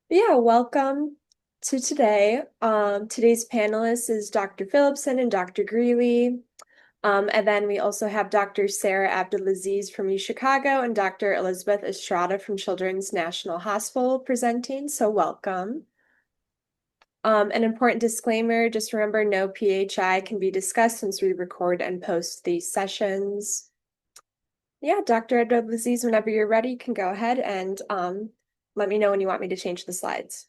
Yeah, welcome to today. Today's panelists is Dr. Phillipson and Dr. Greeley. And then we also have Dr. Sarah Abdulaziz from UChicago and Dr. Elizabeth Estrada from Children's National Hospital presenting. So welcome. An important disclaimer, just remember no PHI can be discussed since we record and post these sessions. Yeah, Dr. Abdulaziz, whenever you're ready, you can go ahead and let me know when you want me to change the slides.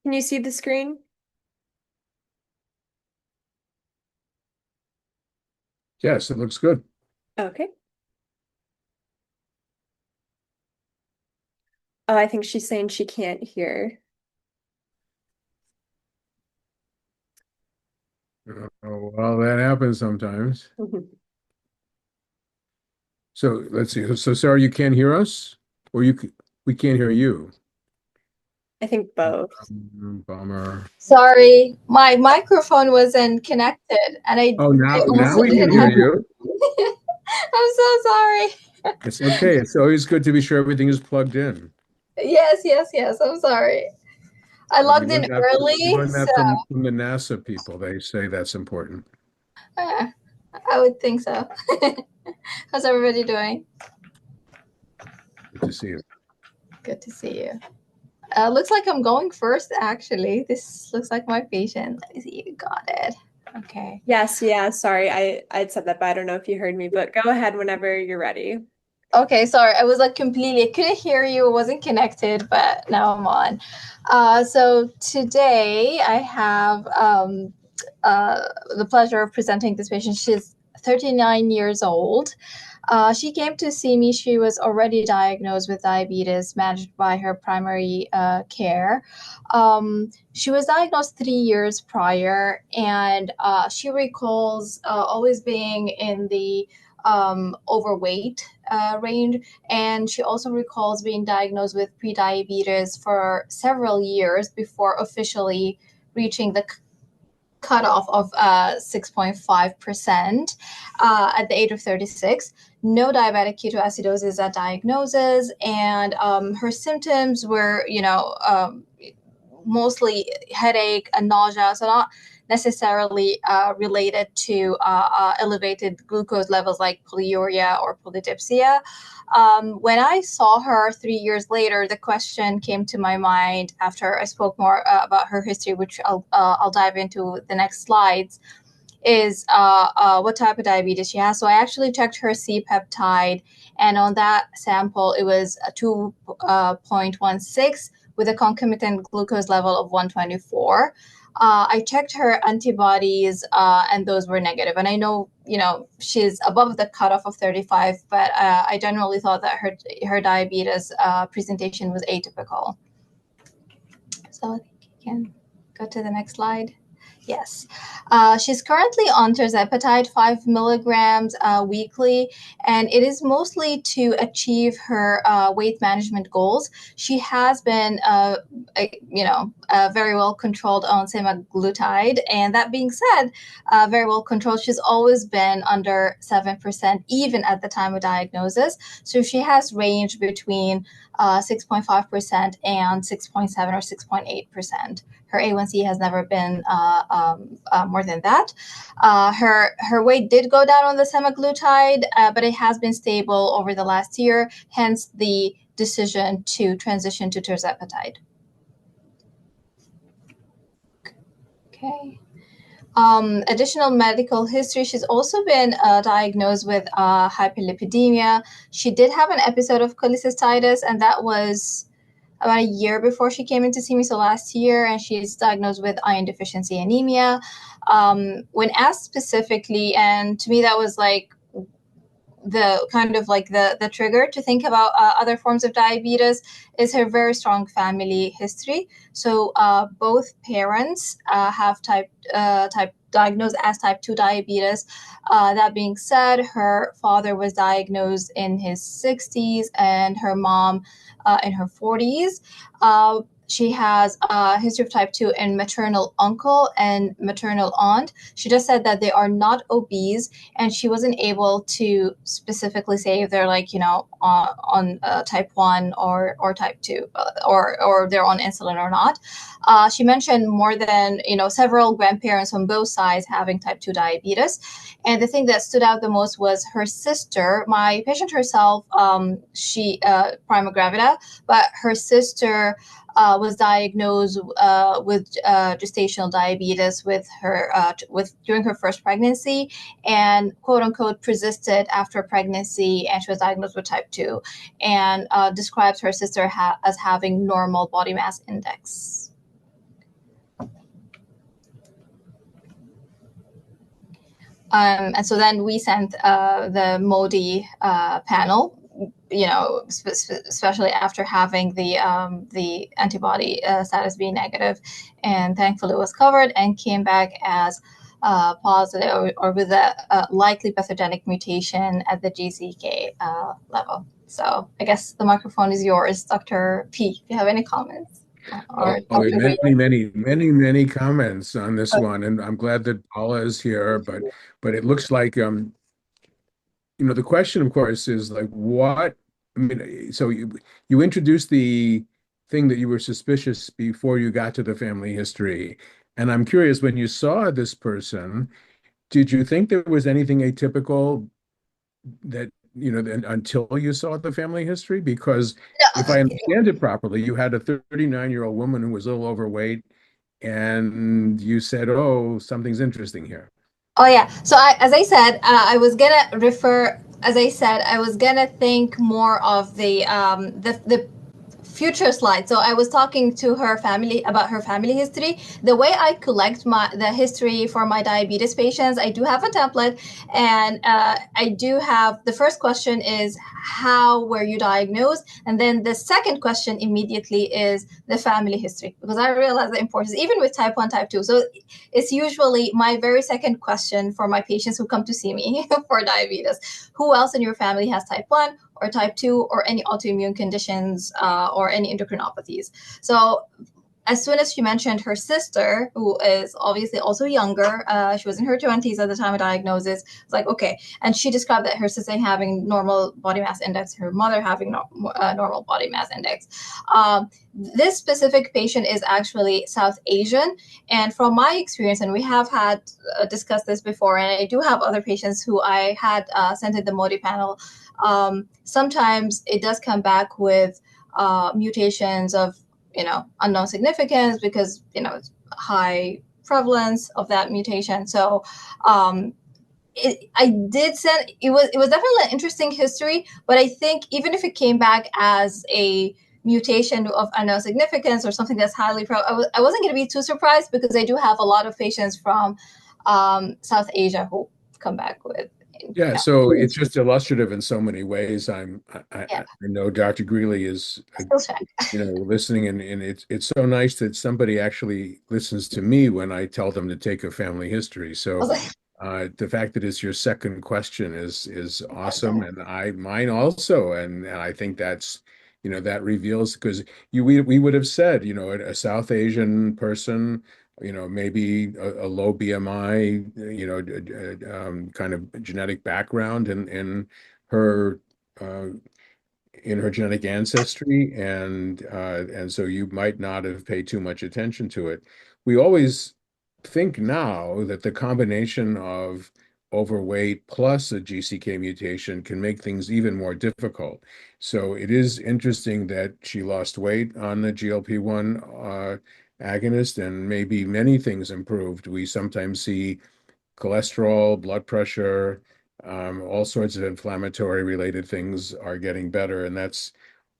Can you see the screen? Yes, it looks good. Okay. Oh, I think she's saying she can't hear. Oh, well, that happens sometimes. So let's see. So Sarah, you can't hear us, or we can't hear you. I think both. Bummer. Sorry, my microphone wasn't connected, and I Oh, now also we can didn't hear have. you. I'm so sorry. It's okay. It's always good to be sure everything is plugged in. Yes, yes, yes. I'm sorry. I We logged in learned that we early, learned so that from the NASA people. They say that's important. uh, I would think so. How's everybody doing? Good to see you. Good to see you. Looks like I'm going first, actually. This looks like my patient. Let me see. You got it. Okay. Yes, yeah, sorry. I'd said that, but I don't know if you heard me, but go ahead whenever you're ready. Okay, sorry. I was like I couldn't hear you. Wasn't connected, but now I'm on. So today I have the pleasure of presenting this patient. She's 39 years old. She came to see me. She was already diagnosed with diabetes, managed by her primary care. She was diagnosed 3 years prior, and she recalls always being in the overweight range, and she also recalls being diagnosed with prediabetes for several years before officially reaching the cutoff of 6.5% at the age of 36. No diabetic ketoacidosis at diagnosis, and her symptoms were, mostly headache and nausea, so not necessarily related to elevated glucose levels like polyuria or polydipsia. When I saw her 3 years later, the question came to my mind after I spoke more about her history, which I'll dive into the next slides, is what type of diabetes she has. So I actually checked her C-peptide, and on that sample, it was a 2.16 with a concomitant glucose level of 124. I checked her antibodies, and those were negative. And I know, she's above the cutoff of 35, but I generally thought that her diabetes presentation was atypical. So I think you can go to the next slide. Yes. She's currently on tirzepatide, 5 milligrams weekly, and it is mostly to achieve her weight management goals. She has been, very well controlled on semaglutide, and that being said, very well controlled. She's always been under 7%, even at the time of diagnosis. So she has ranged between 6.5% and 6.7 or 6.8%. Her A1C has never been more than that. Her weight did go down on the semaglutide, but it has been stable over the last year, hence the decision to transition to tirzepatide. Okay. Additional medical history. She's also been diagnosed with hyperlipidemia. She did have an episode of cholecystitis, and that was about a year before she came in to see me, so last year, and she's diagnosed with iron deficiency anemia. When asked specifically, and to me that was like the kind of like the trigger to think about other forms of diabetes, is her very strong family history. So both parents have type diagnosed as type 2 diabetes. That being said, her father was diagnosed in his 60s and her mom in her 40s. She has a history of type 2 in maternal uncle and maternal aunt. She just said that they are not obese, and she wasn't able to specifically say if they're like, on type 1 or type 2, or they're on insulin or not. She mentioned more than, several grandparents on both sides having type 2 diabetes. And the thing that stood out the most was her sister. My patient herself, she prima gravida, but her sister was diagnosed with gestational diabetes during her first pregnancy, and quote unquote persisted after pregnancy, and she was diagnosed with type 2, and describes her sister as having normal body mass index. And so then we sent the MODI panel, especially after having the antibody status be negative, and thankfully it was covered and came back as positive or with a likely pathogenic mutation at the GCK level. So I guess the microphone is yours, Dr. P, if you have any comments. Many comments on this one, and I'm glad that Paula is here. But it looks like the question, of course, is like what. I mean, so you introduced the thing that you were suspicious before you got to the family history, and I'm curious, when you saw this person, did you think there was anything atypical that until you saw the family history? Because if I understand it properly, you had a 39-year-old woman who was a little overweight, and you said, "Oh, something's interesting here." Oh yeah. So as I said, I was gonna think more of the future slide. So I was talking to her family about her family history. The way I collect the history for my diabetes patients, I do have a template, and I do have the first question is, how were you diagnosed? And then the second question immediately is the family history, because I realize the importance, even with type 1, type 2. So it's usually my very second question for my patients who come to see me for diabetes. Who else in your family has type 1 or type 2 or any autoimmune conditions or any endocrinopathies? So as soon as she mentioned her sister, who is obviously also younger, she was in her 20s at the time of diagnosis, it's like, okay. And she described that her sister having normal body mass index, her mother having normal body mass index. This specific patient is actually South Asian. And from my experience, and we have had discussed this before, and I do have other patients who I had sent in the MODI panel, sometimes it does come back with mutations of unknown significance, because it's high prevalence of that mutation. So I did send, it was definitely an interesting history, but I think even if it came back as a mutation of unknown significance or something that's highly I wasn't going to be too surprised, because I do have a lot of patients from South Asia who come back with. Yeah, so it's just illustrative in so many ways. I know Dr. Greeley is listening, and it's so nice that somebody actually listens to me when I tell them to take a family history. So the fact that it's your second question is awesome, and mine also, and I think that's that reveals, because we would have said a South Asian person, maybe a low BMI, kind of genetic background her uh, in her genetic ancestry, and so you might not have paid too much attention to it. We always think now that the combination of overweight plus a GCK mutation can make things even more difficult. So it is interesting that she lost weight on the GLP-1 agonist, and maybe many things improved. We sometimes see cholesterol, blood pressure, all sorts of inflammatory related things are getting better, and that's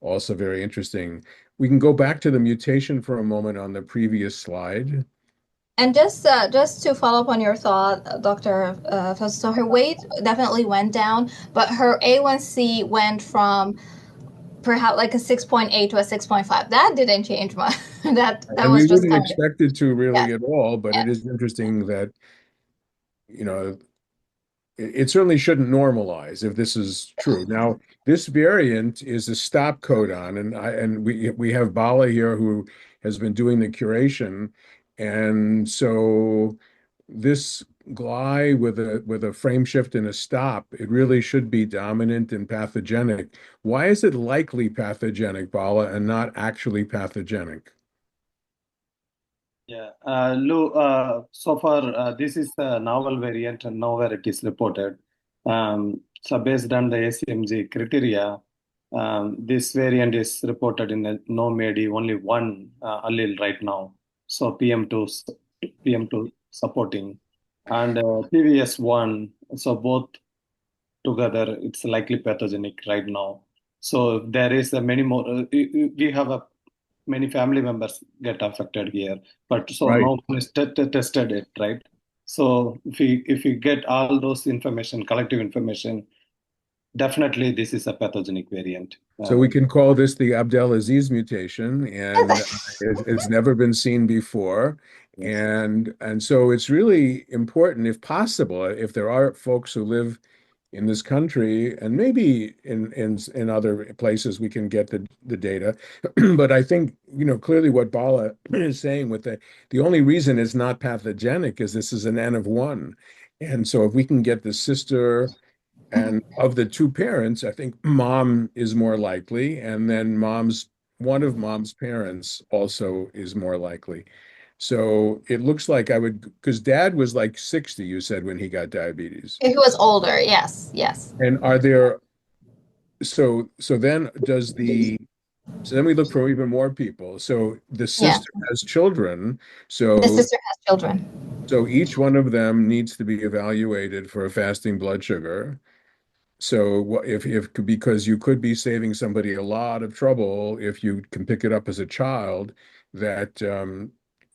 also very interesting. We can go back to the mutation for a moment on the previous slide. And just to follow up on your thought, Dr. So her weight definitely went down, but her A1C went from perhaps like a 6.8 to a 6.5. That didn't change much. that And was we just wouldn't kind expect it to really yeah. at all, but it is interesting that you know, it certainly shouldn't normalize if this is true. Now, this variant is a stop codon, and we have Bala here who has been doing the curation, and so this gly with a frame shift and a stop, it really should be dominant and pathogenic. Why is it likely pathogenic, Bala, and not actually pathogenic? Yeah, Lou, so far this is a novel variant and nowhere it is reported. So based on the ACMG criteria, this variant is reported in a no MADI, only one allele right now. So PM2 supporting and TVS1. So both together, it's likely pathogenic right now. So there is a many more. We have a many family members get affected here, but so Right. no one is tested it, right? So if we get all those information, collective information, definitely this is a pathogenic variant. So we can call this the Abdelaziz mutation, and it's never been seen before. Yes. And so it's really important, if possible, if there are folks who live in this country and maybe in other places we can get the data. But I think, clearly what Bala is saying with the only reason it's not pathogenic is this is an N of one. And so if we can get the sister and of the two parents, I think mom is more likely, and then one of mom's parents also is more likely. So it looks like I would, because dad was like 60, you said, when he got diabetes. If he was older, yes, yes. And are there, so then so then we look for even more people. So the Yeah, sister has children. the So sister has children. so each one of them needs to be evaluated for a fasting blood sugar. So if because you could be saving somebody a lot of trouble if you can pick it up as a child that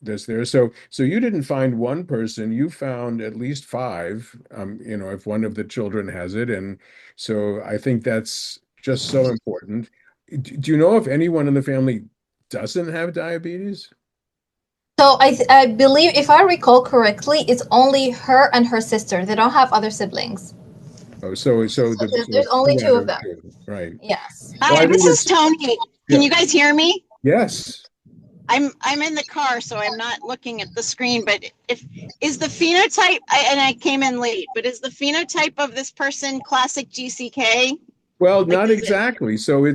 that's there. So you didn't find one person, you found at least five, if one of the children has it. And so I think that's just so important. Do you know if anyone in the family doesn't have diabetes? So I believe, if I recall correctly, it's only her and her sister. They don't have other siblings. Oh, There's it's only two two out of of them. two, right? Yes. Well, Hi, I think this is it's Tony. yeah. Can you guys hear me? Yes. I'm in the car, so I'm not looking at the screen. But if is the phenotype, and I came in late, but is the phenotype of this person classic GCK? Well, Like, not is it? exactly. So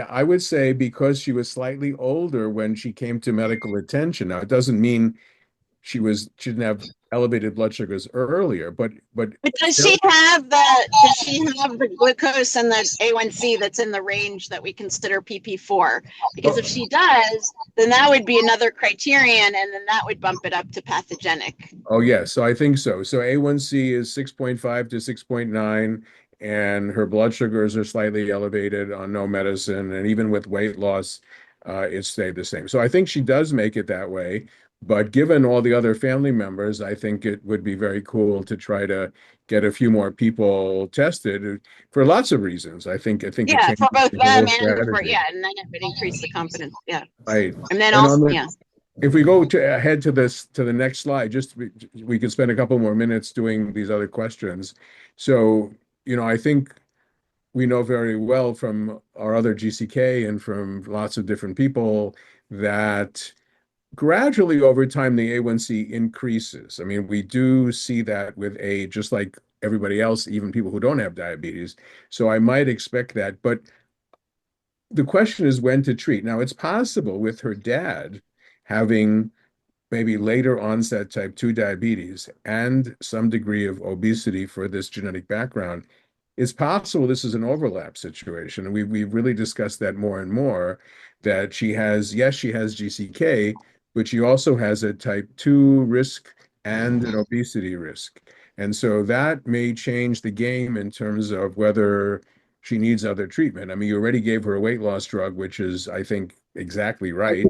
I would say because she was slightly older when she came to medical attention. Now, it doesn't mean she didn't have elevated blood sugars earlier, but But still, does she have the glucose and the A1C that's in the range that we consider PP4? Because if oh, she does, then that would be another criterion, and then that would bump it up to pathogenic. oh yes, so I think so. So A1C is 6.5 to 6.9, and her blood sugars are slightly elevated on no medicine, and even with weight loss, it stayed the same. So I think she does make it that way. But given all the other family members, I think it would be very cool to try to get a few more people tested for lots of reasons. I think it Yeah, for changes both the them whole and strategy. and then it would increase the confidence. Yeah. Right. And then And also, on the yeah. if we go to ahead to the next slide, just we could spend a couple more minutes doing these other questions. So, I think we know very well from our other GCK and from lots of different people that gradually over time the A1C increases. I mean, we do see that with age, just like everybody else, even people who don't have diabetes. So I might expect that. But the question is when to treat. Now, it's possible with her dad having maybe later onset type 2 diabetes and some degree of obesity for this genetic background, it's possible this is an overlap situation. And we've really discussed that more and more, that yes, she has GCK, but she also has a type 2 risk and an obesity risk. And so that may change the game in terms of whether she needs other treatment. I mean, you already gave her a weight loss drug, which is, I think, exactly right.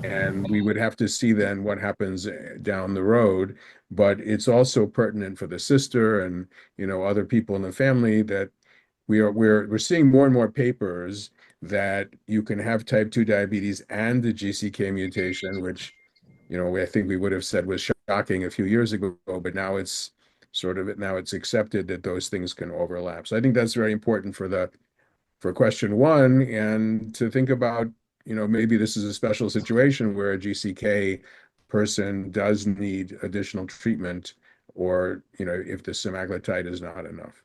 And we would have to see then what happens down the road. But it's also pertinent for the sister and other people in the family that we're seeing more and more papers that you can have type 2 diabetes and the GCK mutation, which I think we would have said was shocking a few years ago, but now it's accepted that those things can overlap. So I think that's very important for question one, and to think about, maybe this is a special situation where a GCK person does need additional treatment, or, if the semaglutide is not enough.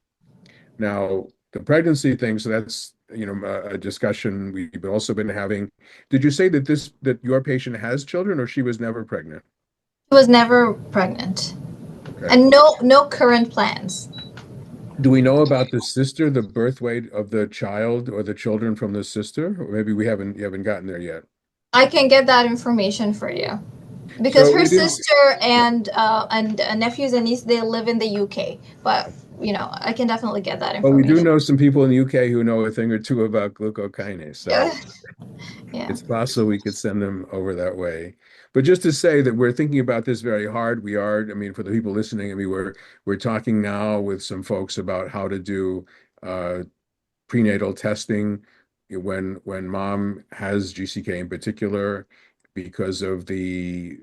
Now, the pregnancy thing, so that's, a discussion we've also been having. Did you say that your patient has children, or she was never pregnant? She was never pregnant. Okay. And no current plans. Do we know about the sister, the birth weight of the child or the children from the sister? Or maybe you haven't gotten there yet. I can get that information for you. Because So her it is, sister yeah. and nephews and nieces, they live in the UK. But, I can definitely get that Well, we do information. know some people in the UK who know a thing or two about glucokinase, so Yeah. it's possible we could send them over that way. But just to say that we're thinking about this very hard, we are. I mean, for the people listening, I mean, we're talking now with some folks about how to do uh, prenatal testing when mom has GCK in particular, because of the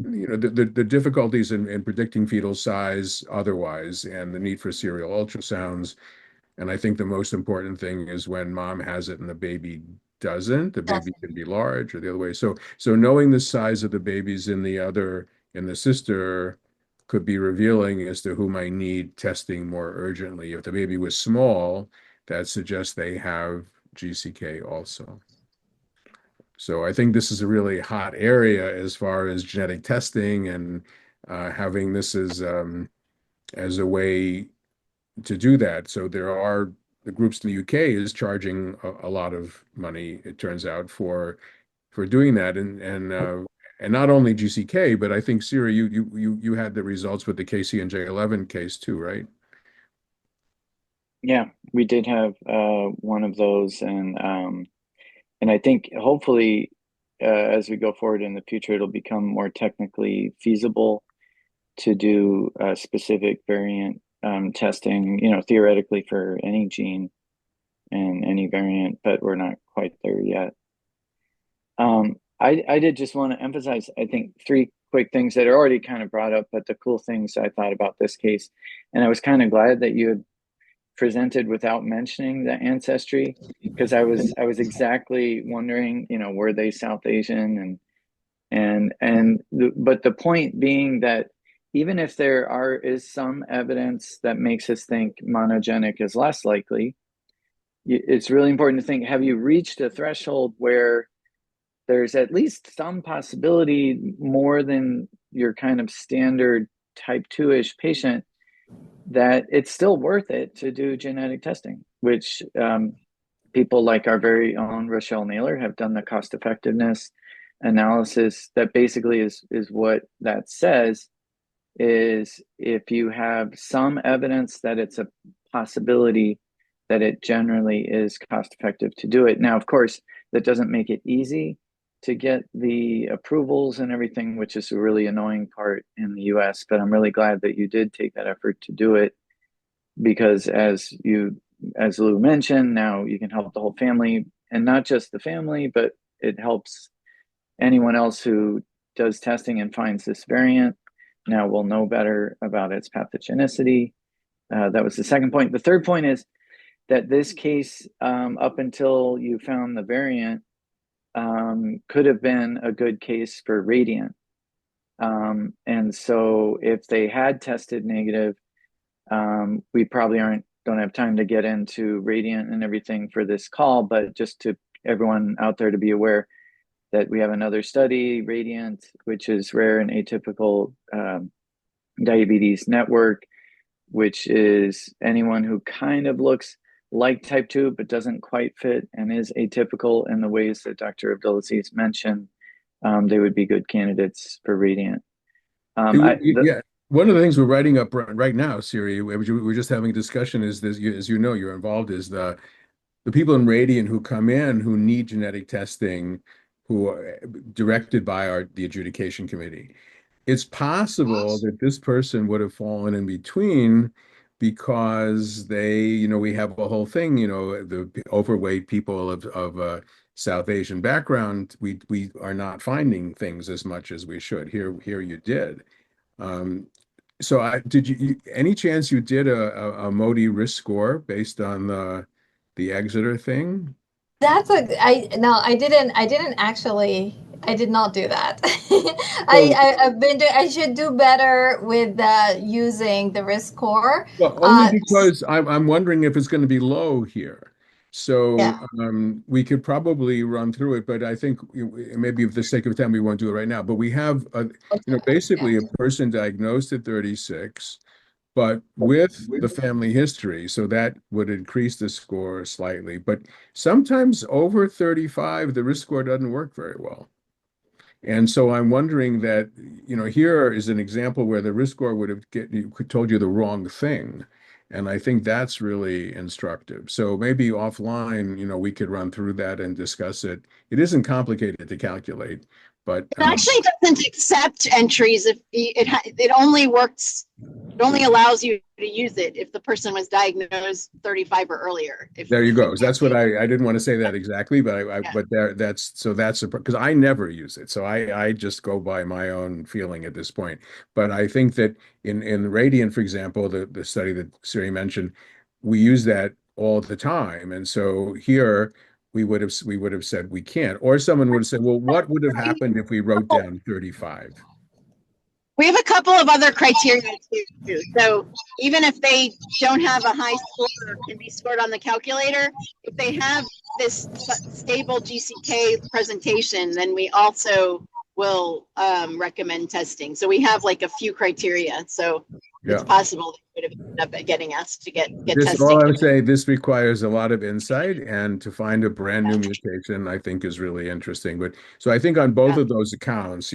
difficulties in predicting fetal size otherwise, and the need for serial ultrasounds. And I think the most important thing is when mom has it and the baby doesn't, the baby can be large or the other way. So knowing the size of the babies in the sister could be revealing as to who might need testing more urgently. If the baby was small, that suggests they have GCK also. So I think this is a really hot area as far as genetic testing, and having this as a way to do that. So the groups in the UK is charging a lot of money, it turns out, for doing that, and not only GCK, but I think, Siri, you had the results with the KCNJ11 case too, right? Yeah, we did have one of those, and I think hopefully as we go forward in the future, it'll become more technically feasible to do specific variant testing, theoretically for any gene and any variant, but we're not quite there yet. I did just want to emphasize, I think, three quick things that are already kind of brought up, but the cool things I thought about this case, and I was kind of glad that you had presented without mentioning the ancestry, because I was exactly wondering, were they South Asian, but the point being that even if is some evidence that makes us think monogenic is less likely, it's really important to think, have you reached a threshold where there's at least some possibility, more than your kind of standard type 2-ish patient, that it's still worth it to do genetic testing, which people like our very own Rochelle Naylor have done the cost effectiveness analysis that basically is what that says is, if you have some evidence that it's a possibility, that it generally is cost effective to do it. Now, of course, that doesn't make it easy to get the approvals and everything, which is a really annoying part in the US, but I'm really glad that you did take that effort to do it, because as Lou mentioned, now you can help the whole family, and not just the family, but it helps anyone else who does testing and finds this variant. Now we'll know better about its pathogenicity. That was the second point. The third point is that this case, up until you found the variant, could have been a good case for radiant. And so if they had tested negative, we probably don't have time to get into radiant and everything for this call, but just to everyone out there to be aware that we have another study, Radiant, which is rare and atypical diabetes network, which is anyone who kind of looks like type 2 but doesn't quite fit and is atypical in the ways that Dr. Abdulaziz mentioned. They would be good candidates for Radiant. Yeah. One of the things we're writing up right now, Siri, we're just having a discussion, is this, as you know, you're involved, is the people in Radiant who come in who need genetic testing, who are directed by the adjudication committee. It's possible that this person would have fallen in between, because we have a whole thing, the overweight people of South Asian background, we are not finding things as much as we should. Here you did. Um, so any chance you did a Modi risk score based on the Exeter thing? That's a I no, I didn't actually. I did not do that. So, I've been doing. I should do better with using the risk score. well, only Uh, because I'm wondering if it's going to be low here. So yeah. we could probably run through it, but I think maybe for the sake of time, we won't do it right now. But we have Yeah. basically a person diagnosed at 36, but with the family history, so that would increase the score slightly. But sometimes over 35, the risk score doesn't work very well. And so I'm wondering that, here is an example where the risk score would have told you the wrong thing. And I think that's really instructive. So maybe offline, we could run through that and discuss it. It isn't complicated to calculate, but It actually doesn't accept entries if it only works. It only allows you to use it if the person was diagnosed 35 or earlier. there you If it go. can't That's what be, I didn't want to say that exactly, but yeah. but that's because I never use it. So I just go by my own feeling at this point. But I think that in Radiant, for example, the study that Siri mentioned, we use that all the time. And so here we would have said we can't. Or someone would have said, well, what would have happened if we wrote down 35? We have a couple of other criteria too. So even if they don't have a high score or can be scored on the calculator, if they have this stable GCK presentation, then we also will recommend testing. So we have like a few criteria. So it's Yeah. possible they could have ended up getting us to get This all testing. I would say, this requires a lot of insight, and to find a brand new mutation, I think is really interesting. But so I think on both Yeah. of those accounts,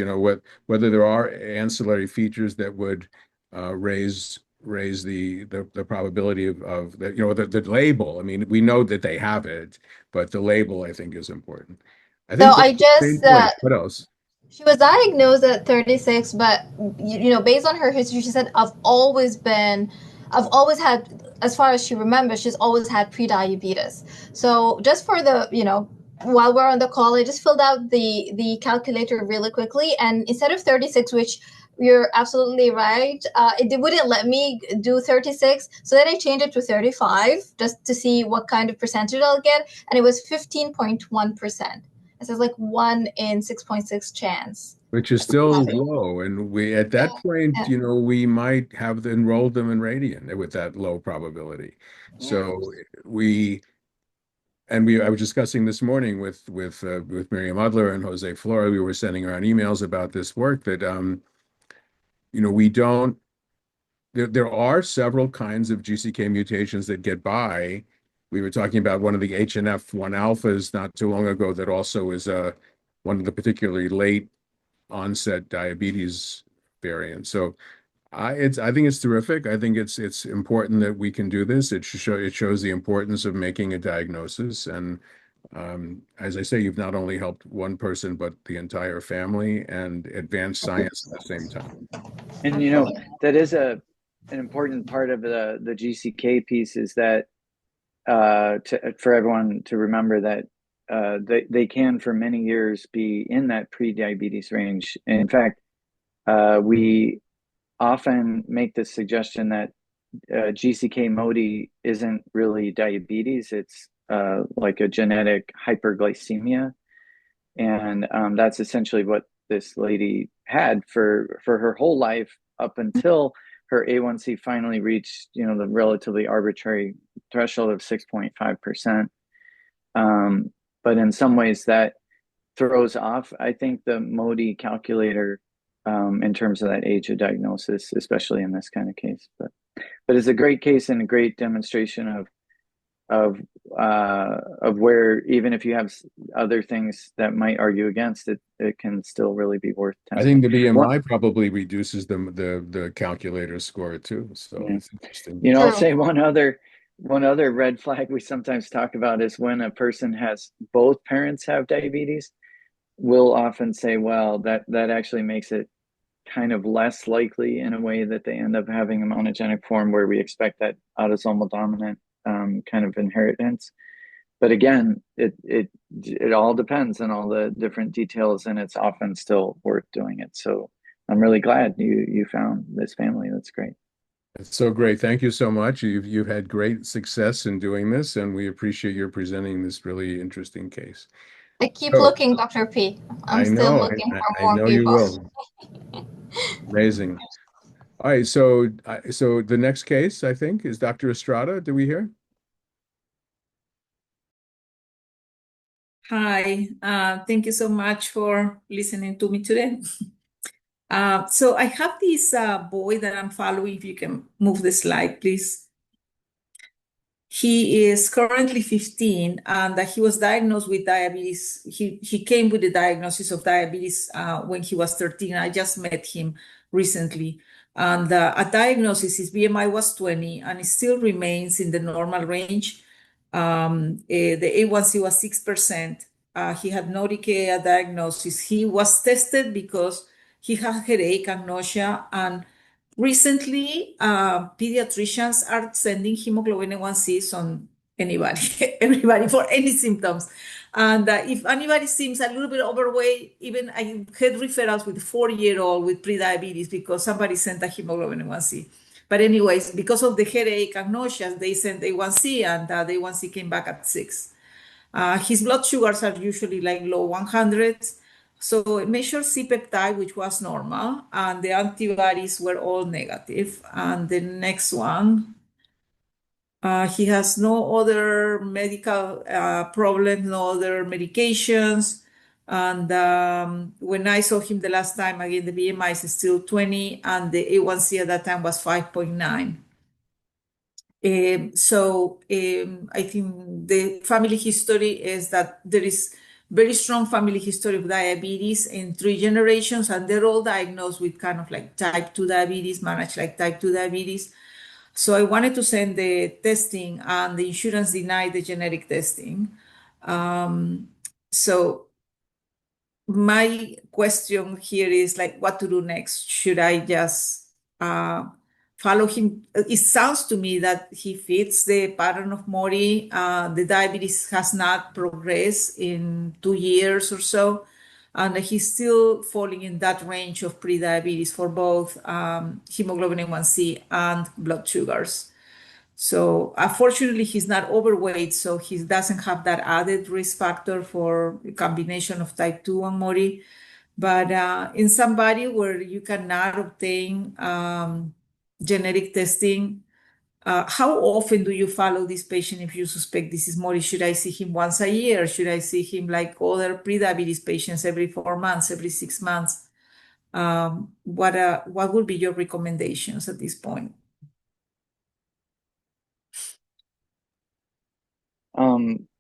whether there are ancillary features that would raise the probability of the label. I mean, we know that they have it, but the label I think is important. I So think that's I the main just point. What else? she was diagnosed at 36, but based on her history, she said, I've always had, as far as she remembers, she's always had pre-diabetes. So just for while we're on the call, I just filled out the calculator really quickly, and instead of 36, which you're absolutely right, it wouldn't let me do 36. So then I changed it to 35 just to see what kind of percentage I'll get, and it was 15.1%. It says like 1 in 6.6 chance. Which is still low. And we, at that point, we might have enrolled them in Radiant with that low probability. So I was discussing this morning with Miriam Udler and Jose Flora. We were sending around emails about this work that, we don't, there are several kinds of GCK mutations that get by. We were talking about one of the HNF1 alphas not too long ago that also is one of the particularly late onset diabetes variant. So I think it's terrific. I think it's important that we can do this. It shows the importance of making a diagnosis. And as I say, you've not only helped one person, but the entire family and advanced science at the same time. And that is an important part of the GCK piece, is that for everyone to remember that they can for many years be in that pre-diabetes range. In fact, we often make the suggestion that GCK Modi isn't really diabetes. It's like a genetic hyperglycemia. And that's essentially what this lady had for her whole life, up until her A1C finally reached, the relatively arbitrary threshold of 6.5%. But in some ways that throws off, I think, the Modi calculator in terms of that age of diagnosis, especially in this kind of case. But it's a great case and a great demonstration of where, even if you have other things that might argue against it, it can still really be worth I testing. think the BMI probably reduces the calculator score too. So Yeah. it's interesting. I'll say one other red flag we sometimes talk about is when a person has both parents have diabetes. We'll often say, well, that actually makes it kind of less likely in a way that they end up having a monogenic form where we expect that autosomal dominant kind of inheritance. But again, it all depends on all the different details, and it's often still worth doing it. So I'm really glad you found this family. That's great. It's so great. Thank you so much. You've had great success in doing this, and we appreciate your presenting this really interesting case. I keep So, looking, Dr. P. I'm I still know, looking for I more know you people. will. Amazing. All right, so the next case, I think, is Dr. Estrada. Do we hear? Hi, thank you so much for listening to me today. So I have this boy that I'm following. If you can move the slide, please. He is currently 15 and he was diagnosed with diabetes. He came with the diagnosis of diabetes when he was 13. I just met him recently. And a diagnosis, his BMI was 20 and it still remains in the normal range. The A1C was 6%. He had no DKA diagnosis. He was tested because he had headache and nausea. And recently, pediatricians are sending hemoglobin A1Cs on anybody, everybody for any symptoms. And if anybody seems a little bit overweight, even I had referrals with 4-year-old with prediabetes because somebody sent a hemoglobin A1C. But anyways, because of the headache and nausea, they sent A1C and the A1C came back at 6. His blood sugars are usually like low 100s. So it measured C-peptide, which was normal, and the antibodies were all negative. And the next one, he has no other medical problems, no other medications. And when I saw him the last time, again, the BMI is still 20, and the A1C at that time was 5.9. I think the family history is that there is very strong family history of diabetes in 3 generations, and they're all diagnosed with kind of like type 2 diabetes, managed like type 2 diabetes. So I wanted to send the testing, and the insurance denied the genetic testing. So my question here is like, what to do next? Should I just follow him? It sounds to me that he fits the pattern of Mori. The diabetes has not progressed in 2 years or so, and he's still falling in that range of prediabetes for both hemoglobin A1C and blood sugars. So unfortunately, he's not overweight, so he doesn't have that added risk factor for a combination of type 2 and Mori. But in somebody where you cannot obtain genetic testing, how often do you follow this patient if you suspect this is Mori? Should I see him once a year? Should I see him like other prediabetes patients every 4 months, every 6 months? What would be your recommendations at this point?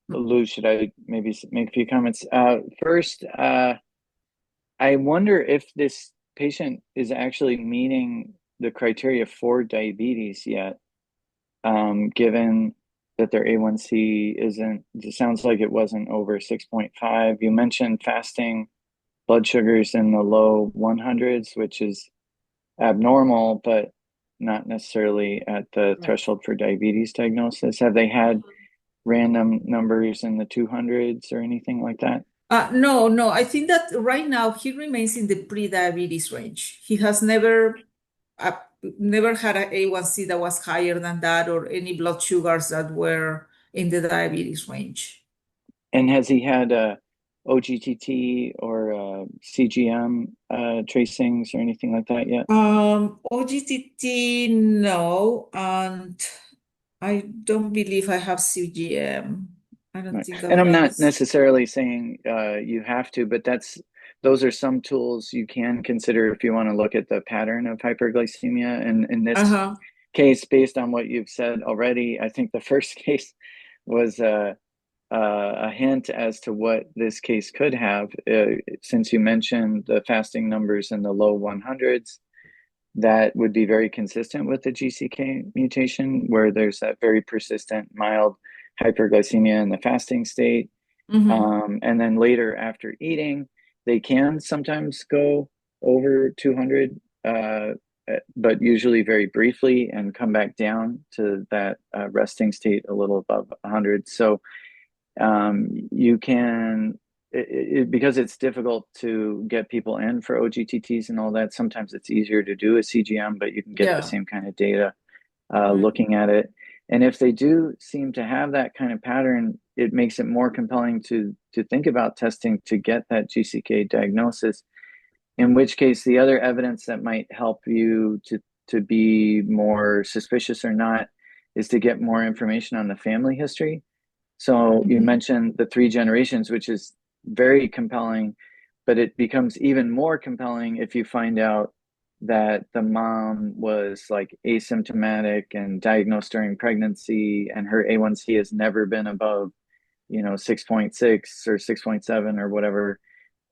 Lou, should I maybe make a few comments? First, I wonder if this patient is actually meeting the criteria for diabetes yet, given that their A1C isn't, it sounds like it wasn't over 6.5. You mentioned fasting blood sugars in the low 100s, which is abnormal, but not necessarily at the threshold for diabetes diagnosis. Have they had random numbers in the 200s or anything like that? No. I think that right now he remains in the pre-diabetes range. He has never had an A1C that was higher than that or any blood sugars that were in the diabetes range. And has he had OGTT or CGM tracings or anything like that yet? OGTT, no, and I don't believe I have CGM. I don't Right. think And I'm not is... necessarily saying you have to, but those are some tools you can consider if you want to look at the pattern of hyperglycemia. And in this case, based on what you've said already, I think the first case was a hint as to what this case could have, since you mentioned the fasting numbers in the low 100s. That would be very consistent with the GCK mutation, where there's that very persistent mild hyperglycemia in the fasting state. And then later after eating, they can sometimes go over 200, but usually very briefly, and come back down to that resting state a little above 100. So you can, because it's difficult to get people in for OGTTs and all that, sometimes it's easier to do a CGM, but you can get the same kind of data looking at it. And if they do seem to have that kind of pattern, it makes it more compelling to think about testing to get that GCK diagnosis. In which case, the other evidence that might help you to be more suspicious or not is to get more information on the family history. So you mentioned the 3 generations, which is very compelling, but it becomes even more compelling if you find out that the mom was like asymptomatic and diagnosed during pregnancy, and her A1C has never been above, 6.6 or 6.7 or whatever,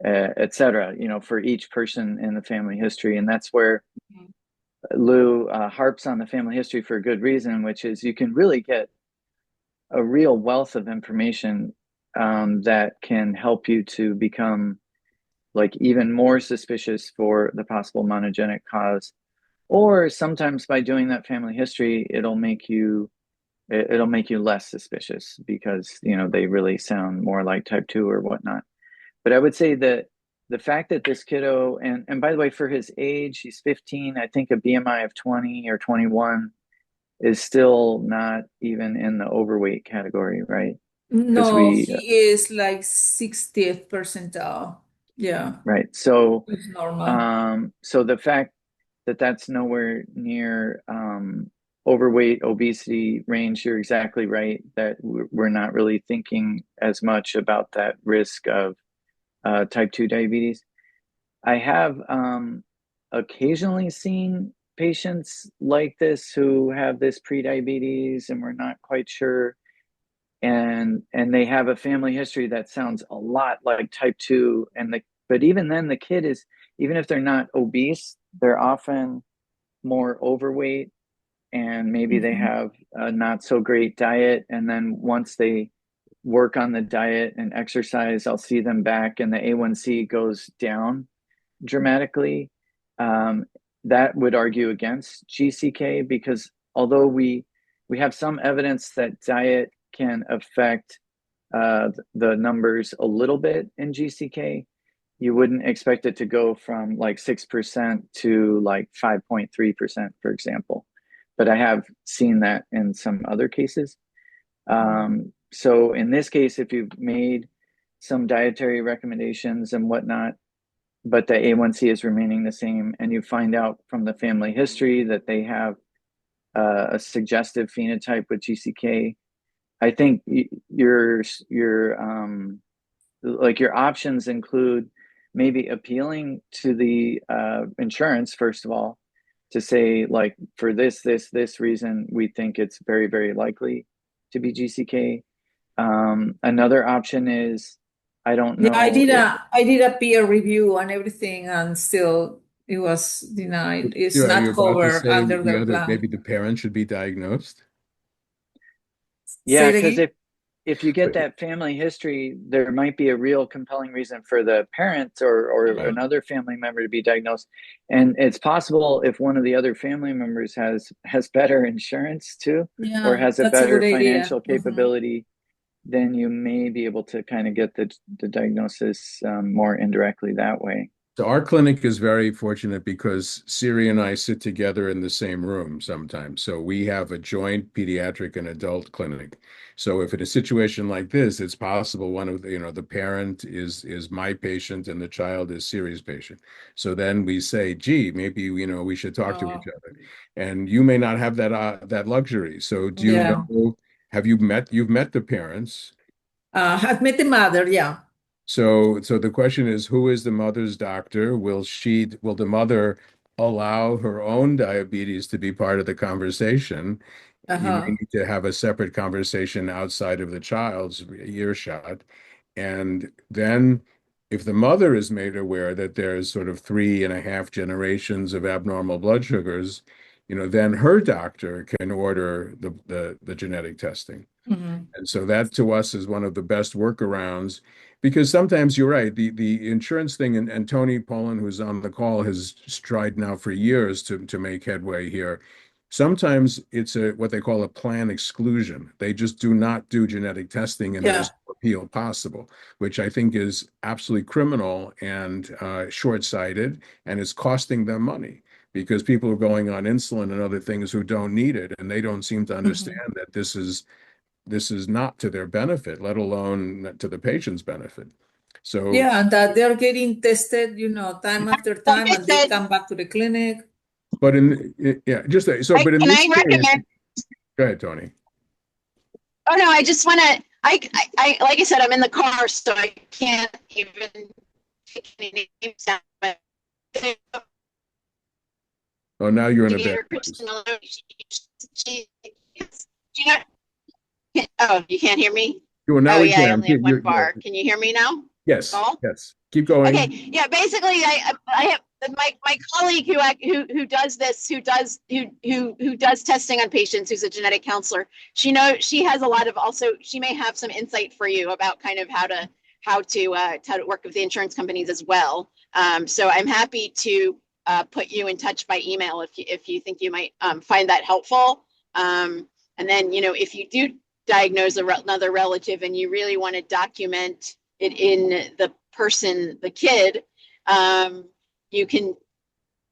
et cetera, for each person in the family history. And that's where Lou harps on the family history for a good reason, which is you can really get a real wealth of information that can help you to become like even more suspicious for the possible monogenic cause. Or sometimes by doing that family history, it'll make you less suspicious because they really sound more like type 2 or whatnot. But I would say that the fact that this kiddo, and by the way, for his age, he's 15, I think a BMI of 20 or 21 is still not even in the overweight category, right? No, he is like 60th percentile. Yeah. Right. So, it's normal. So the fact that that's nowhere near overweight, obesity range, you're exactly right, that we're not really thinking as much about that risk of type 2 diabetes. I have occasionally seen patients like this who have this prediabetes and we're not quite sure, and they have a family history that sounds a lot like type 2, but even then the kid is, even if they're not obese, they're often more overweight, and maybe they have a not so great diet, and then once they work on the diet and exercise, I'll see them back and the A1C goes down dramatically. That would argue against GCK, because although we have some evidence that diet can affect the numbers a little bit in GCK, you wouldn't expect it to go from like 6% to like 5.3%, for example. But I have seen that in some other cases. So in this case, if you've made some dietary recommendations and whatnot, but the A1C is remaining the same, and you find out from the family history that they have a suggestive phenotype with GCK, I think your options include maybe appealing to the insurance, first of all, to say, like, for this reason, we think it's very, very likely to be GCK. Another option is, I don't know. Yeah, I did a peer review and everything, and still it was denied. It's Are you not about to covered say under the plan. maybe the parent should be diagnosed? Yeah, because if you get that family history, there might be a real compelling reason for the parent or another family member to be diagnosed. And it's possible if one of the other family members has better insurance too, or has a better financial capability, then you may be able to kind of get the diagnosis more indirectly that way. So our clinic is very fortunate because Siri and I sit together in the same room sometimes. So we have a joint pediatric and adult clinic. So if in a situation like this, it's possible one of the parent is my patient and the child is Siri's patient. So then we say, gee, maybe we should talk to each other. And you may not have that luxury. So do you know, you've met the parents? I've met the mother, yeah. So the question is, who is the mother's doctor? Will the mother allow her own diabetes to be part of the conversation? You may need to have a separate conversation outside of the child's earshot. And then if the mother is made aware that there's sort of 3.5 generations of abnormal blood sugars, then her doctor can order the genetic testing. And so that to us is one of the best workarounds. Because sometimes you're right. The insurance thing, and Tony Poland, who's on the call, has tried now for years to make headway here. Sometimes it's a what they call a plan exclusion. They just do not do genetic testing, and Yeah. there's no appeal possible, which I think is absolutely criminal and short-sighted, and it's costing them money because people are going on insulin and other things who don't need it, and they don't seem to understand that this is not to their benefit, let alone to the patient's benefit. So, Yeah, and that they're getting tested, time after Like time, I and they said, come back to the clinic. but yeah, but in can this I case, recommend? go ahead, Tony. Oh no, I just want to. Like I said, I'm in the car, so I can't even take any names down. But Oh, now you're in a bad dear place. Kristen Miller, you know, oh, you can't hear me? Well, now Oh we yeah, I can. only have one bar. Can you hear me now? Yes, Paul? yes. Keep Okay, going. yeah. Basically, I have my colleague who does this, who does testing on patients, who's a genetic counselor. She has a lot of also. She may have some insight for you about kind of how to work with the insurance companies as well. So I'm happy to put you in touch by email if you think you might find that helpful. And then if you do diagnose another relative and you really want to document it in the kid, you can,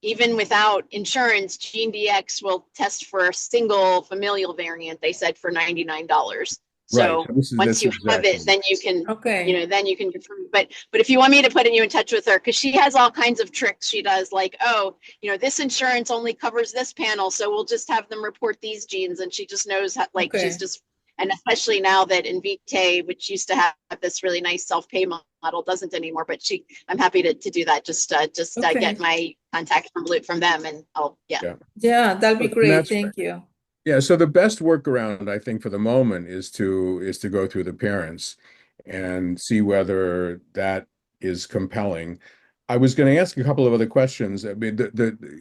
even without insurance, GeneDx will test for a single familial variant, they said, for $99. Right. So So once that's you have exactly. it, then you can, Okay. then you can confirm. But if you want me to put you in touch with her, because she has all kinds of tricks she does, like, oh, this insurance only covers this panel, so we'll just have them report these genes. And she just knows how, like, she's Okay. just, and especially now that Invitae, which used to have this really nice self-pay model, doesn't anymore. But I'm happy to do that. Just Okay. get my contact from them, and Yeah. Yeah, that'll be And great. that's Thank you. Yeah, so the best workaround, I think, for the moment is to go through the parents and see whether that is compelling. I was going to ask a couple of other questions. I mean,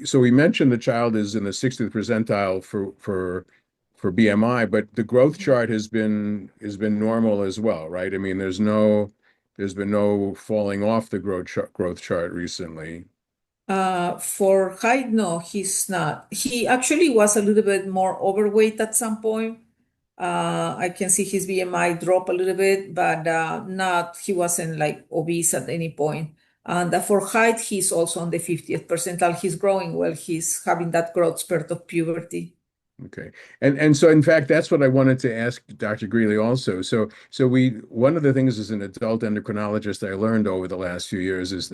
so we mentioned the child is in the 60th percentile for BMI, but the growth chart has been normal as well, right? I mean, there's been no falling off the growth chart recently. For height, no, he's not. He actually was a little bit more overweight at some point. I can see his BMI drop a little bit, but he wasn't like obese at any point. And for height, he's also on the 50th percentile. He's growing well. He's having that growth spurt of puberty. Okay. And so in fact that's what I wanted to ask Dr. Greeley also. So one of the things as an adult endocrinologist I learned over the last few years is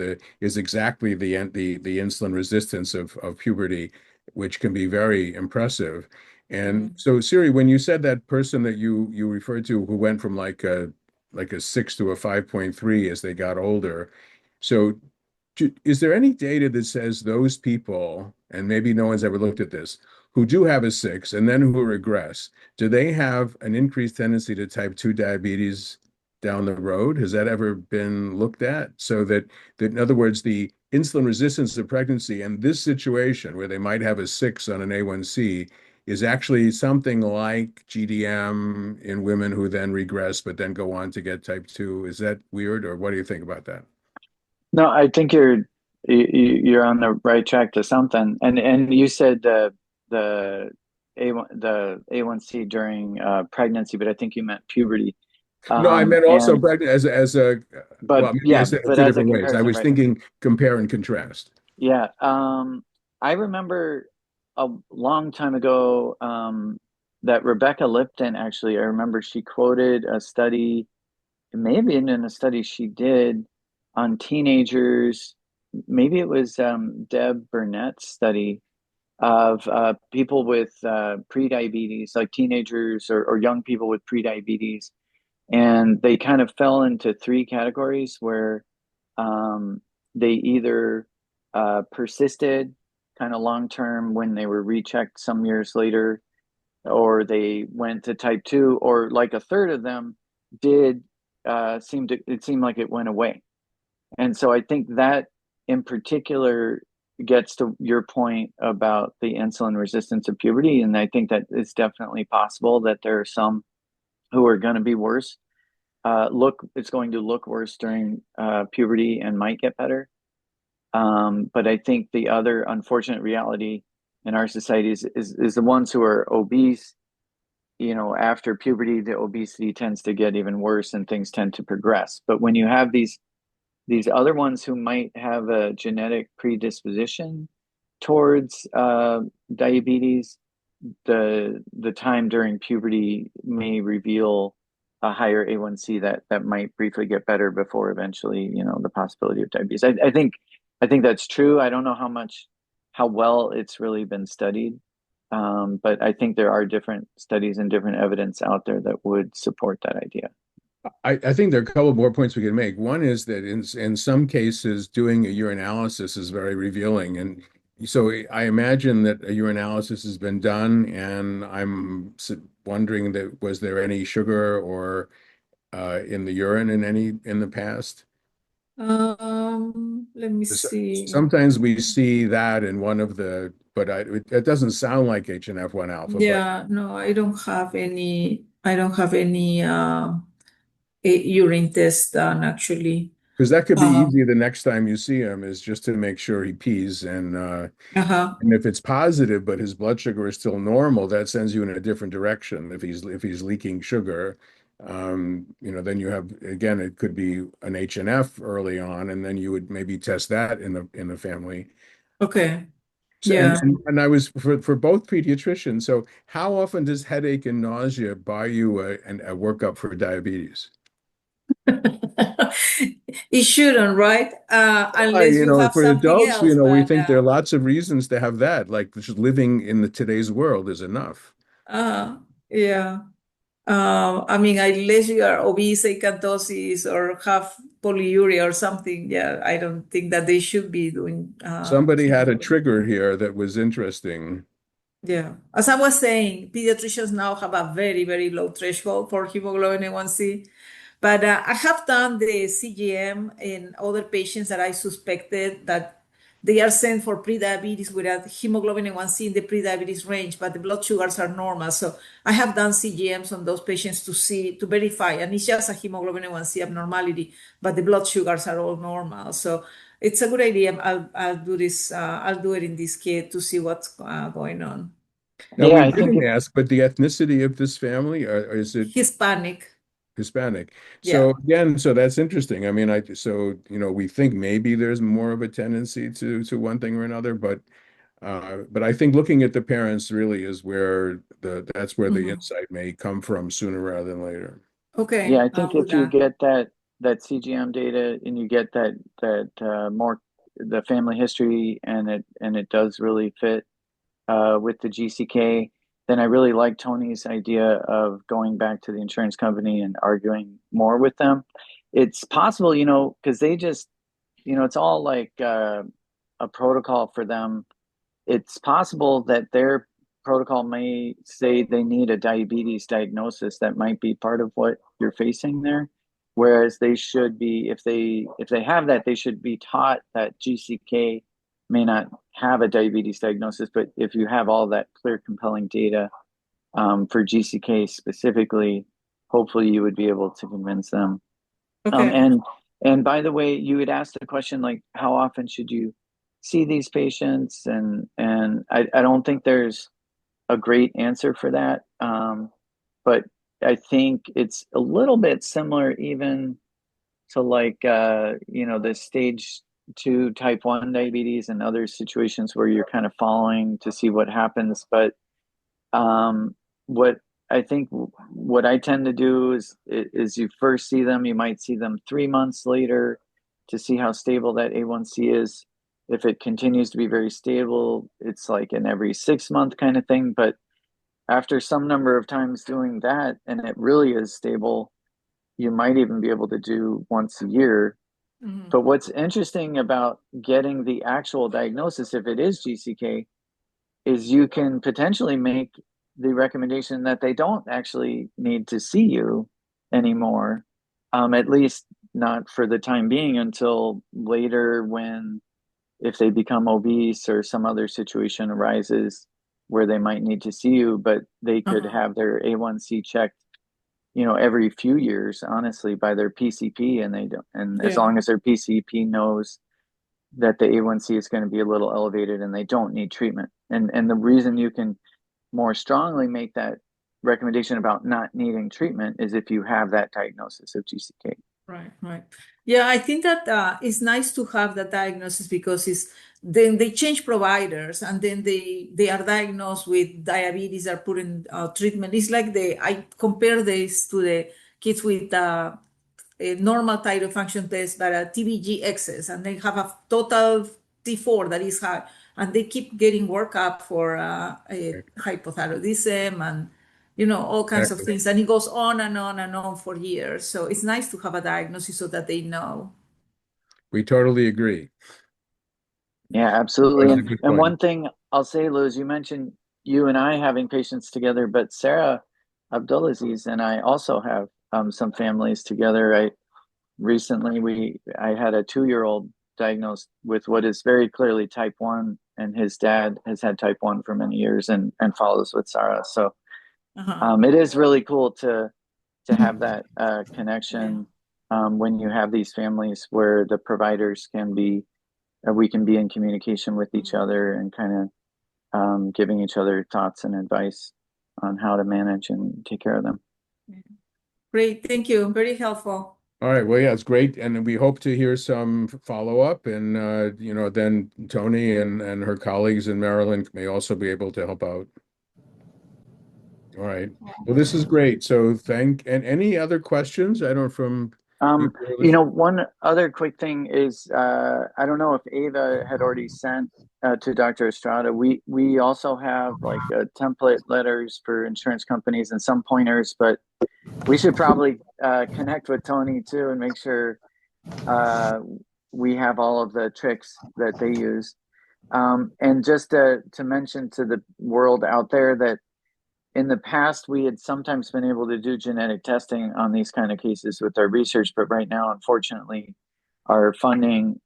exactly the insulin resistance of puberty, which can be very impressive. And so Siri, when you said that person that you referred to who went from like a 6 to a 5.3 as they got older, so is there any data that says those people, and maybe no one's ever looked at this, who do have a 6 and then who regress, do they have an increased tendency to type 2 diabetes down the road? Has that ever been looked at? So that in other words, the insulin resistance of pregnancy and this situation where they might have a 6 on an A1C is actually something like GDM in women who then regress but then go on to get type 2. Is that weird, or what do you think about that? No, I think you're on the right track to something. And you said the A1C during pregnancy, but I think you meant puberty. No, I meant also And pregnant as a but well, maybe I yeah, said it but two as a different ways. I comparison, was right? thinking compare and contrast. Yeah. I remember a long time ago that Rebecca Lipton actually, I remember she quoted a study, it may have been in a study she did on teenagers. Maybe it was Deb Burnett's study of people with prediabetes, like teenagers or young people with prediabetes. And they kind of fell into three categories where they either persisted kind of long term when they were rechecked some years later, or they went to type 2, or like a third of them did it seemed like it went away. And so I think that in particular gets to your point about the insulin resistance of puberty. And I think that it's definitely possible that there are some who are going to be worse. it's going to look worse during puberty and might get better. But I think the other unfortunate reality in our society is the ones who are obese, after puberty, the obesity tends to get even worse and things tend to progress. But when you have these other ones who might have a genetic predisposition towards diabetes, the time during puberty may reveal a higher A1C that might briefly get better before eventually, the possibility of diabetes. I think that's true. I don't know how well it's really been studied. But I think there are different studies and different evidence out there that would support that idea. I think there are a couple more points we can make. One is that in some cases, doing a urinalysis is very revealing. And so I imagine that a urinalysis has been done, and I'm wondering that was there any sugar or in the urine in the past? Let me see. Sometimes we see that in one of the, but it doesn't sound like HNF1 alpha, but Yeah, no, I don't have any urine test done actually. because that could be Uh, easy the next time you see him is just to make sure he pees uh-huh. and if it's positive but his blood sugar is still normal, that sends you in a different direction. If he's leaking sugar, then you have, again, it could be an HNF early on, and then you would maybe test that in the family. Okay. So, Yeah. and I was for both pediatricians. So how often does headache and nausea buy you a workup for diabetes? It shouldn't, right? Unless you have For something adults, else, we but think there are lots of reasons to have that, like just living in today's world is enough. yeah. I mean, unless you are obese, acanthosis, or have polyuria or something, yeah, I don't think that they should be doing Somebody had a hemoglobin. trigger here that was interesting. Yeah. As I was saying, pediatricians now have a very, very low threshold for hemoglobin A1C. But I have done the CGM in other patients that I suspected that they are sent for prediabetes with a hemoglobin A1C in the prediabetes range, but the blood sugars are normal. So I have done CGMs on those patients to verify, and it's just a hemoglobin A1C abnormality, but the blood sugars are all normal. So it's a good idea. I'll do this. I'll do it in this kid to see what's going on. Now, Yeah, we I think didn't ask, but the ethnicity of this family, or is it Hispanic. Hispanic? So Yeah. again, so that's interesting. I mean, we think maybe there's more of a tendency to one thing or another, but I think looking at the parents really is where that's where the Mhm. insight may come from sooner rather than later. Okay. yeah, I I'll think do if you that. get that CGM data and you get that more the family history and it does really fit with the GCK, then I really like Tony's idea of going back to the insurance company and arguing more with them. It's possible, because they just, it's all like a protocol for them. It's possible that their protocol may say they need a diabetes diagnosis that might be part of what you're facing there. Whereas they should be, if they have that, they should be taught that GCK may not have a diabetes diagnosis, but if you have all that clear, compelling data for GCK specifically, hopefully you would be able to convince them. Okay. And by the way, you had asked the question like, how often should you see these patients? And I don't think there's a great answer for that. But I think it's a little bit similar even to like the stage 2 type 1 diabetes and other situations where you're kind of following to see what happens. But what I think what I tend to do is you first see them, you might see them 3 months later to see how stable that A1C is. If it continues to be very stable, it's like an every 6 month kind of thing. But after some number of times doing that and it really is stable, you might even be able to do once a year. Mhm. But what's interesting about getting the actual diagnosis, if it is GCK, is you can potentially make the recommendation that they don't actually need to see you anymore, at least not for the time being until later when, if they become obese or some other situation arises where they might need to see you, but they could Uh-huh. have their A1C checked every few years, honestly, by their PCP, and they don't. And as Yeah. long as their PCP knows that the A1C is going to be a little elevated and they don't need treatment. And the reason you can more strongly make that recommendation about not needing treatment is if you have that diagnosis of GCK. Right, right. Yeah, I think that it's nice to have the diagnosis because then they change providers and then they are diagnosed with diabetes, are put in treatment. It's like I compare this to the kids with a normal thyroid function test, but a TBG excess, and they have a total T4 that is high, and they keep getting workup for hypothyroidism and all kinds of things, and it goes on and on and on for years. So it's nice to have a diagnosis so that they know. We totally agree. Yeah, absolutely. That's a good And point. one thing I'll say, Liz, you mentioned you and I having patients together, but Sarah Abdulaziz and I also have some families together. Recently I had a 2-year-old diagnosed with what is very clearly type 1, and his dad has had type 1 for many years and follows with Sarah. So it is really cool to have that connection when you have these families where the providers we can be in communication with each other and kind of giving each other thoughts and advice on how to manage and take care of them. Great, thank you. Very helpful. All right. Well, yeah, it's great. And we hope to hear some follow-up. And, then Tony and her colleagues in Maryland may also be able to help out. All right. Well, this is great. So and any other questions? I don't from one other quick thing is I don't know if Ava had already sent to Dr. Estrada. We also have like template letters for insurance companies and some pointers, but we should probably connect with Tony too and make sure we have all of the tricks that they use. And just to mention to the world out there that in the past, we had sometimes been able to do genetic testing on these kind of cases with our research, but right now, unfortunately, our funding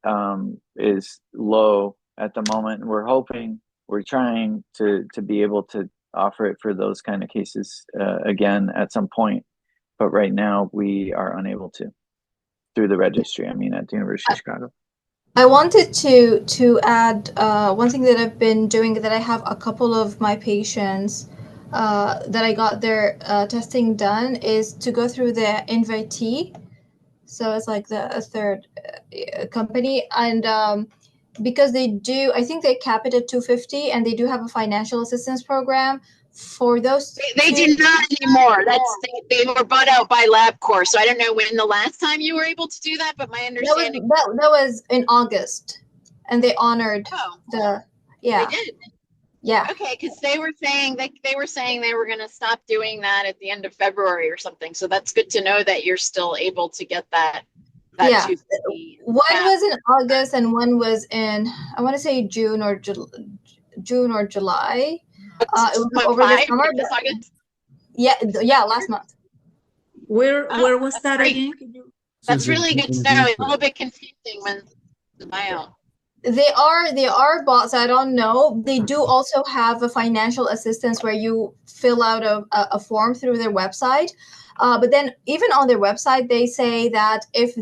is low at the moment. We're trying to be able to offer it for those kind of cases again at some point. But right now, we are unable to through the registry, at the University of Chicago. I wanted to add one thing that I've been doing, that I have a couple of my patients that I got their testing done, is to go through the invitee. So it's like a third company. And because I think they cap it at 250, and they do have a financial assistance program for those. They do not anymore. They were bought out by LabCorp. So I don't know when the last time you were able to do that, but my understanding that was in August, and they honored They did. Yeah. Okay, because they were saying they were going to stop doing that at the end of February or something. So that's good to know that you're still able to get that. Yeah. One was in August and one was in, I want to say June or July. It was over the summer. This August? Yeah, last month. Where was that again? That's really good to know. It's a little bit confusing when the buyout. They are bots. I don't know. They do also have a financial assistance where you fill out a form through their website. But then even on their website, they say that if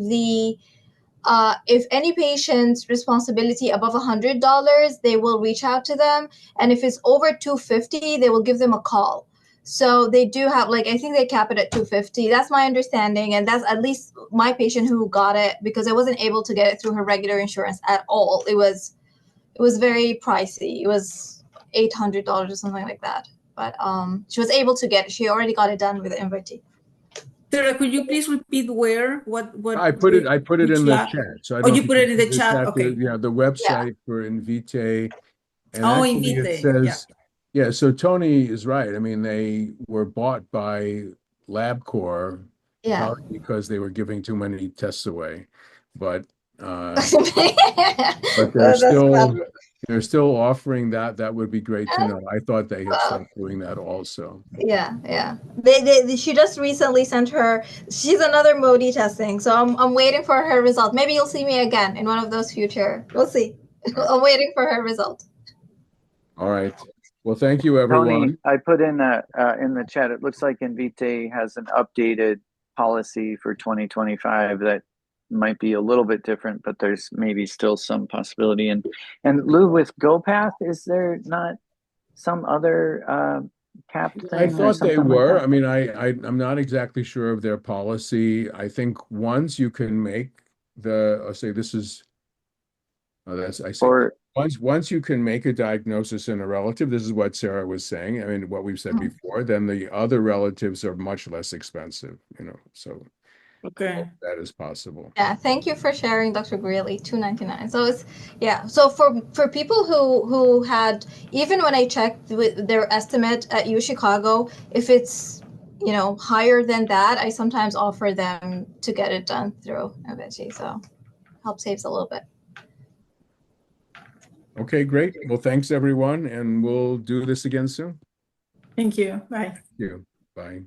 any patient's responsibility above $100, they will reach out to them. And if it's over $250, they will give them a call. So they do have, I think they cap it at $250. That's my understanding. And that's at least my patient who got it, because I wasn't able to get it through her regular insurance at all. It was very pricey. It was $800 or something like that. But she was able to get it. She already got it done with the invitee. Sarah, could you please repeat what I put it in the chat. So you put it in the chat. Okay. The website for Invitae. And Invitae. It says, so Tony is right. They were bought by LabCorp because they were giving too many tests away. But they're still offering that. That would be great to know. I thought they had stopped doing that also. Yeah. She just recently sent her. She's another Modi testing, so I'm waiting for her result. Maybe you'll see me again in one of those future. We'll see. I'm waiting for her result. All right. Well, thank you, Tony, everyone. I put in the chat. It looks like Invitae has an updated policy for 2025 that might be a little bit different, but there's maybe still some possibility. And Lou, with GoPath, is there not some other capped thing I or thought they something like were. that? I mean, I'm not exactly sure of their policy. I think once you can make let's say this is, oh, that's, I see. Or Once you can make a diagnosis in a relative, this is what Sarah was saying. I mean, what we've said before, then the other relatives are much less expensive, so Okay. that is possible. Yeah, thank you for sharing, Dr. Greeley. $2.99. So it's So for people who had, even when I checked with their estimate at U Chicago, if it's higher than that, I sometimes offer them to get it done through Avicii. So help saves a little bit. Okay, great. Well, thanks everyone, and we'll do this again soon. Thank you. Bye. Thank you. Bye.